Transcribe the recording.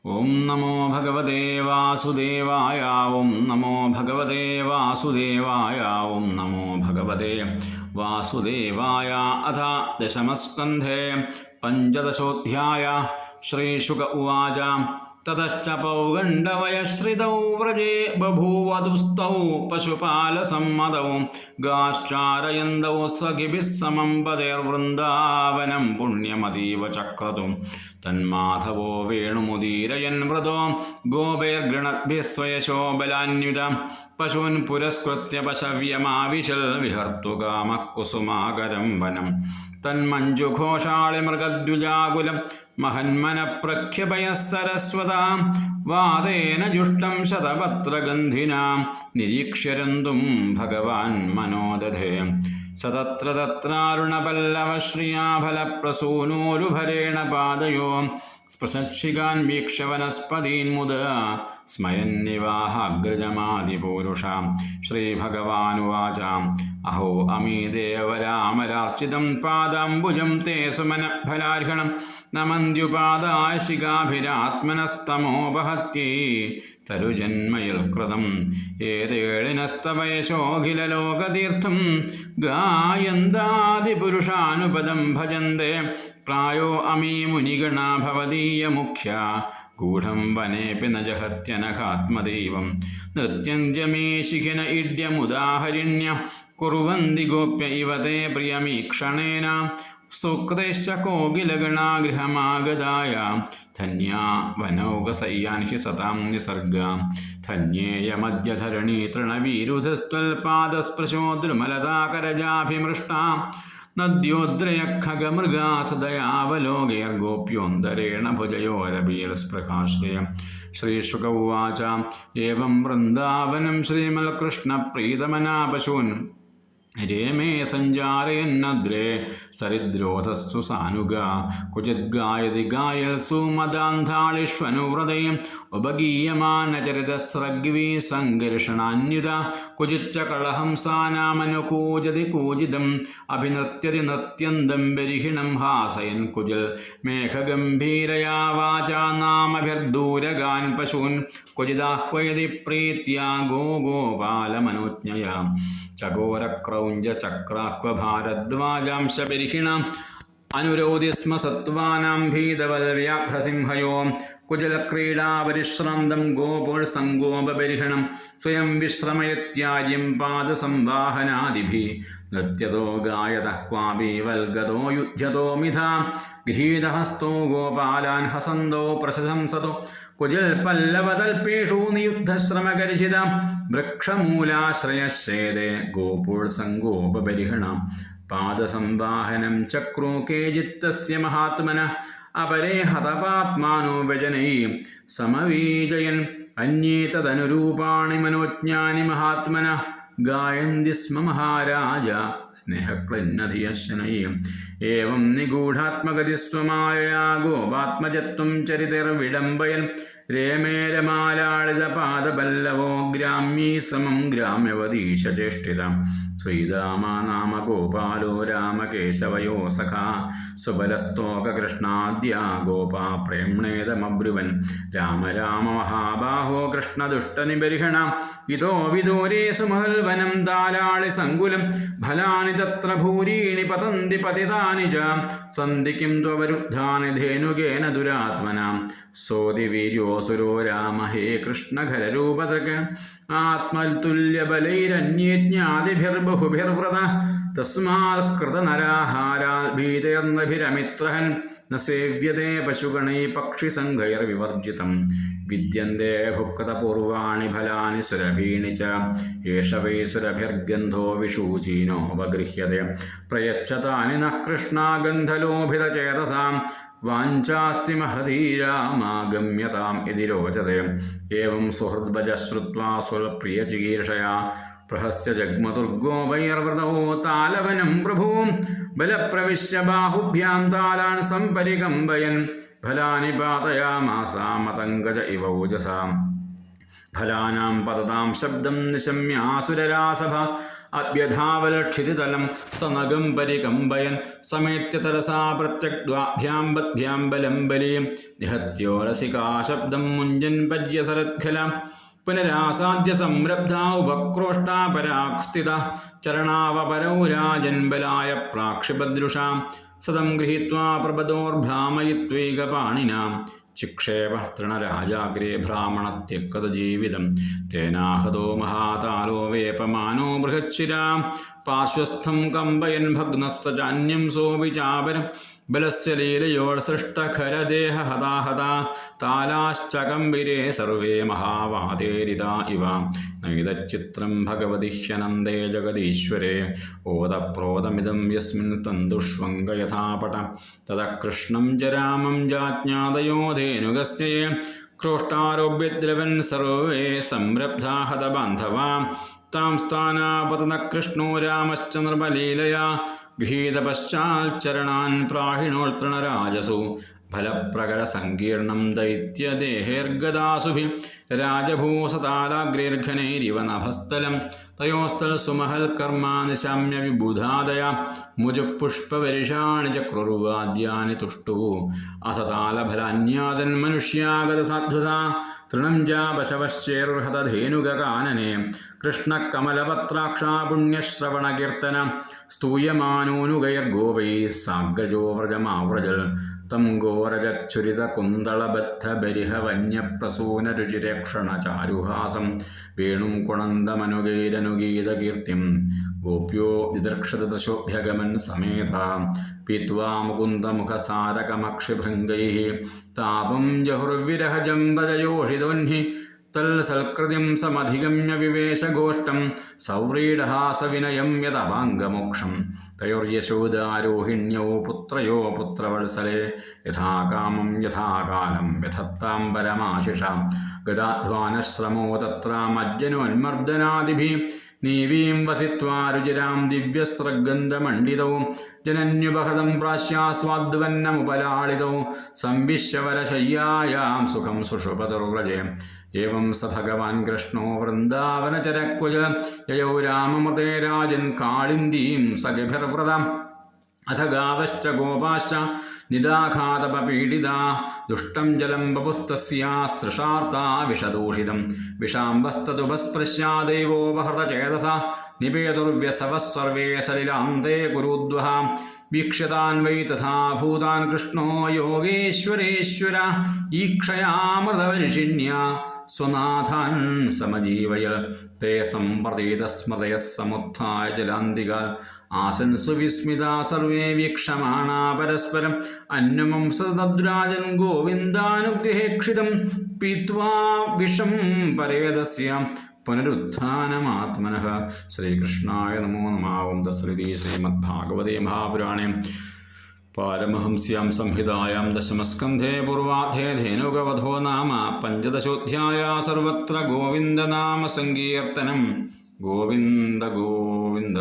ഓം നമോ ഭഗവതേ വാസുദേവായ. ഓം നമോ ഭഗവതേ വാസുദേവായ. ഓം നമോ ഭഗവതേ വാസുദേവായ. അഥ ദശമസ്കന്ധേ പഞ്ചദശോऽധ്യായ. ശ്രീശുക ഉവാച. തതശ്ച പൗഗണ്ഡവയശ്രിതൗ വ്രജേ ബഭൂവദുസ്തൗ പശുപാലസമ്മതൗ ഗാശ്ചാരയന്തൗ സഖിഭിः സമം പതേർവൃന്ദാവനം പുണ്യമതീവ ചക്രതു. തന്മാധവോ വേണുമുദീരയൻ വ്രതോ ഗോപൈർഗൃണദ്ഭിः സ്വയശോ ബലാന്വിത പശൂൻ പുരസ്കൃത്യ പശവ്യമാവിശൽ വിഹർത്തുകാമഃ കുസുമാകരം വനം. തന്മഞ്ജുഘോഷാളിമൃഗദ്വിജാകുലം മഹന്മനഃപ്രഖ്യപയഃ സരസ്വതാം വാതേന ജുഷ്ടം ശതപത്രഗന്ധിനാ നിരീക്ഷ്യരന്തും ഭഗവാൻ മനോദധേ. സതത്ര തത്രാരുണപല്ലവശ്രിയാഫലപ്രസൂനോരുഭരേണ പാദയോ സ്പൃശക്ഷികാൻ വീക്ഷ്യ വനസ്പതീൻ മുദ സ്മയന്നിവാഹാഗ്രജമാദിപൂരുഷാം. ശ്രീഭഗവാനുവാച. അഹോ അമീ ദേവരാമരാർച്ചിതം പാദാംബുജം തേ സുമനഫലാർഹണം നമന്ത്യുപാദായ ശിഖാഭിരാത്മനസ്തമോപഹത്യൈ തരുജന്മയിൽ കൃതം ഏതേളിനസ്തവയശോഖിലലോകതീർത്ഥം ഗായന്താദിപുരുഷാനുപദം ഭജന്തേ. പ്രായോ അമീ മുനിഗണ ഭവദീയമുഖ്യ ഗൂഢം വനേപി ന ജഹത്യനഘാത്മദൈവം. നൃത്യന്ത്യമേ ശിഖിന ഇഡ്യമുദാഹരിണ്യ കുർവന്തി ഗോപ്യ ഇവ തേ പ്രിയമീക്ഷണേന. സൂക്തൈശ്ച കോകിലഗണാഗൃഹമാഗതായ ധന്യാ വനൗകസയ്യാൻ ഹി സതാം നിസർഗ. ധന്യേയമദ്യ ധരണീ തൃണവീരുധസ്ത്വൽപാദസ്പൃശോ ദ്രുമലതാകരജാഭിമൃഷ്ടാ. നദ്യോദ്രയഖഗമൃഗാ സദയാവലോകൈർഗോപ്യോന്തരേണ ഭുജയോരഭീർസ്പൃഹാശ്രയം. ശ്രീശുക ഉവാച. ഏവം വൃന്ദാവനം ശ്രീമൽകൃഷ്ണപ്രീതമനാ പശൂൻ രേമേ സഞ്ചാരയന്നദ്രേ സരിദ്രോധസ്സു സാനുഗ. ക്വചിദ്ഗായതി ഗായൽസു മദാന്ധാളിഷ്വനുവ്രതൈ ഉപഗീയമാനചരിതസ്രഗ്വീ സംഘർഷണാന്യുത. ക്വചിच्च കളഹംസാനാമനുകൂജതി കൂജിതം അഭിനൃത്യതി നൃത്യന്തം ബരിഹിണം ഹാസയൻ കുജിൽ. മേഘഗംഭീരയാ വാചാ നാമഭിർദൂരഗാൻ പശൂൻ ക്വചിദാഹ്വയതി പ്രീത്യാ ഗോപാലമനോജ്ഞയാ. ചകോരക്രൗഞ്ച ചക്രാക്വഭാരദ്വാജാംശ ബരിഹിണാം അനുരോധി സ്മ സത്വാനാം ഭീതവൽവ്യാഘ്രസിംഹയോ. കുജലക്രീഡാപരിശ്രാന്തം ഗോപോത്സംഗോപബരിഹണം സ്വയം വിശ്രമയത്യാര്യം പാദസംവാഹനാദിഭിः. നൃത്യതോ ഗായതഃ ക്വാപി വൽഗതോ യുധ്യതോ മിഥാ. ഗൃഹീതഹസ്തോ ഗോപാലാൻ ഹസന്തോ പ്രശംസതോ കുജിൽ പല്ലവതൽപേഷു നിയുദ്ധശ്രമകരിഷിത. വൃക്ഷമൂലാശ്രയശേദേ ഗോപോത്സംഗോപബരിഹണം പാദസംവാഹനം ചക്രോ കേചിത്തസ്യ മഹാത്മനഃ. അപരേ ഹതപാപ്മാനോ വ്യജനൈഃ സമവീജയൻ അന്യേ തദനുരൂപാണി മനോജ്ഞാനി മഹാത്മനഃ. ഗായന്തി സ്മ മഹാരാജ സ്നേഹക്ലിന്നധിയഃ ശനൈഃ. ഏവം നിഗൂഢാത്മഗതിസ്വമായയാ ഗോപാത്മജത്വം ചരിതൈർവിഡംബയൻ രേമേ രമാലാളിതപാദപല്ലവോ ഗ്രാമ്യീ സമം ഗ്രാമ്യവതീശചേഷ്ടിത. ശ്രീരാമ നാമ ഗോപാലോ രാമകേശവയോ സഖാ സുബലസ്തോകകൃഷ്ണാദ്യാ ഗോപാ പ്രേംണേതമബ്രുവൻ. രാമ രാമ മഹാബാഹോ കൃഷ്ണദുഷ്ടനിബർഹിണ. ഇതോ വിദൂരേ സുമഹൽവനം താലാളി സങ്കുലം ഫലാനി തത്ര ഭൂരീണി പതന്തി പതിതാനി ച. സന്തി കിം ത്വവരുദ്ധാനി ധേനുകേന ദുരാത്മനാ. സോതിവീര്യോസുരോ രാമ ഹേ കൃഷ്ണഖരരൂപതൃക്. ആത്മൽതുല്യബലൈരന്യേജ്ഞാതിഭിർബഹുഭിർവ്രത. തസ്മാത് കൃതനരാഹാരാൽ ഭീതൈർനഭിരമിത്രഹൻ. ന സേവ്യതേ പശുഗണൈ പക്ഷിസംഘൈർവിവർജിതം. വിദ്യന്തേ ഭുക്തപൂർവാണി ഫലാനി സുരഭീണി ച. ഏഷ വൈ സുരഭിർഗന്ധോ വിഷൂചീനോപഗൃഹ്യതേ. പ്രയച്ഛതാനി നഃ കൃഷ്ണാ ഗന്ധലോഭിതചേതസാം. വാഞ്ചാസ്തി മഹതീരാമാഗമ്യതാം ഇതി രോചതേ. ഏവം സുഹൃദ്ഭജ ശ്രുത്വാ സ്വൽപ്രിയചികീർഷയാ പ്രഹസ്യ ജഗ്മതുർഗോപൈർവൃതോ താലവനം പ്രഭൂം. ബലപ്രവിശ്യ ബാഹുഭ്യാം താലാൻ സംപരികമ്പയൻ ഫലാനി പാതയാമാസാമതംഗജ ഇവ ഊജസാം. ഫലാനാം പതതാം ശബ്ദം നിശമ്യാസുരരാസഭ. അഭ്യധാവലക്ഷിതിതലം സനഗം പരികമ്പയൻ സമേത്യ തരസാ പ്രത്യഗ്ദ്വാഭ്യാം ബദ്ഭ്യാം ബലം ബലീം നിഹത്യോരസികാശബ്ദം മുഞ്ജൻ പര്യസരത്ഖല പുനരാസാദ്യ സംരബ്ധ ഉപക്രോഷ്ടാ പരാക്സ്ഥിത ചരണാവപരൗ രാജൻബലായ പ്രാക്ഷിപദൃഷാം സദം ഗൃഹീത്വാ പ്രപദോർഭ്രാമയിത്വൈകപാണിനാം ചിക്ഷേപ തൃണരാജാഗ്രേ ഭ്രാമണത്യക്കത ജീവിതം തേനാഹതോ മഹാതാലോ വേപമാനോ ബൃഹച്ഛിരാ പാർശ്വസ്ഥം കമ്പയൻ ഭഗ്നസ്സ ചാന്യം സോപി ചാപരം ബലസ്യ ലീലയോത്സൃഷ്ടഖരദേഹ ഹതാഹതാ താലാശ്ചകംബിരേ സർവേ മഹാവാതേരിതാ ഇവ നൈതച്ചിത്രം ഭഗവതി ഹ്യനന്ദേ ജഗദീശ്വരേ ഓതപ്രോതമിദം യസ്മിൻ തന്തുഷ്വംഗ യഥാപട തതഃ കൃഷ്ണം ച രാമം ജാജ്ഞാതയോ ധേനുകസ്യ ക്രോഷ്ടാരോപ്യദ്രവൻ സർവേ സംരബ്ധാ ഹതബാന്ധവാ താം സ്ഥാനാപതന കൃഷ്ണോ രാമശ്ച നൃപലീലയാ ഗൃഹീതപശ്ചാൽചരണാൻ പ്രാഹിണോൽതൃണരാജസു ഫലപ്രകര സങ്കീർണം ദൈത്യദേഹേർഗദാസുഭി രാജഭൂസതാലാഗ്രേർഘനൈരിവ നഭസ്ഥലം തയോസ്ഥൽ സുമഹൽ കർമാ നിശാമ്യ വിബുധാദയ മുജുപുഷ്പവരിഷാണി ചക്രുർവാദ്യാനി തുഷ്ടു അഥ താലഫലാന്യാതൻ മനുഷ്യാഗത സാധ്വസാ തൃണം ജാപശവശ്ചേർഹതധേനുകാനനെ കൃഷ്ണകമലപത്രാക്ഷാ പുണ്യശ്രവണകീർത്തന സ്തൂയമാനോനുഗൈർഗോപൈ സാഗ്രജോ വ്രജമാവ്രജൽ തം ഘോരജച്ഛുരിതകുന്തളബദ്ധബരിഹവന്യപ്രസൂനരുചിരക്ഷണചാരുഹാസം വേണും കുണന്തമനുഗൈരനുഗീതകീർത്തിം ഗോപ്യോ ദിദർക്ഷതശോഭ്യഗമൻ സമേത പീത്വാ മുകുന്ദമുഖസാരകമക്ഷിഭൃംഗൈः താപം ജഹുർവിരഹജം ഭജയോഷിതോഹ്നി തൽസൽകൃതിം സമധിഗമ്യ വിവേശഗോഷ്ടം സൗവ്രീഡഹാസവിനയം യതപാംഗമോക്ഷം തയോർയശോദാരോഹിണ്യൗ പുത്രയോ പുത്രവത്സലേ യഥാകാമം യഥാകാലം വ്യഥത്താം പരമാശിഷാം ഗതാധ്വാനശ്രമോ തത്രാമജ്ജനോന്മർദ്ദനാദിഭിः നീവീം വസിത്വാ രുചിരാം ദിവ്യസ്രഗന്ധമണ്ഡിതൗ ജനന്യുപഹതം പ്രാശ്യാസ്വാദ്വന്നമുപലാളിതൗ സംവിശ്വരശയ്യായാം സുഖം സുഷുപതുർവ്രജേ ഏവം സ ഭഗവാൻ കൃഷ്ണോ വൃന്ദാവനചരക്വജ യയൗ രാമമൃതേ രാജൻ കാളിന്ദീം സഖിഭിർവ്രതം അഥ ഗാവശ്ച ഗോപാശ്ച നിദാഘാതപപീഡിതാ ദുഷ്ടം ജലം ബപുസ്തസ്യാസ്തൃഷാർത്താ വിഷദൂഷിതം വിഷാംബസ്തതുപസ്പൃശ്യാദൈവോപഹൃതചേതസ നിപേതുർവ്യസവഃ സർവേ സലിലാന്തേ കുരുദ്വഹ വീക്ഷ്യതാൻ വൈ തഥാ ഭൂതാൻ കൃഷ്ണോ യോഗേശ്വരേശ്വര ഈക്ഷയാമൃതവർഷിണ്യാ സ്വനാഥാൻ സമജീവയൽ തേ സമ്പ്രതീത സ്മൃതയഃ സമുത്ഥായ ജലാന്തികാൽ ആസൻ സുവിസ്മിതാ സർവേ വീക്ഷമാണാ പരസ്പരം അന്വംസതദ്രാജൻ ഗോവിന്ദാനുഗ്രഹേക്ഷിതം പീത്വാ വിഷം പരേതസ്യ പുനരുത്ഥാനമാത്മനഃ. ശ്രീകൃഷ്ണായ നമോ നമഃ. ഓം തത്സദിതി. ശ്രീമദ്ഭാഗവതേ മഹാപുരാണേ പാരമഹംസ്യാം സംഹിതായാം ദശമസ്കന്ധേ പൂർവാധേ ധേനുകവധോ നാമ പഞ്ചദശോധ്യായ. സർവത്ര ഗോവിന്ദനാമ സങ്കീർത്തനം. ഗോവിന്ദ ഗോവിന്ദ.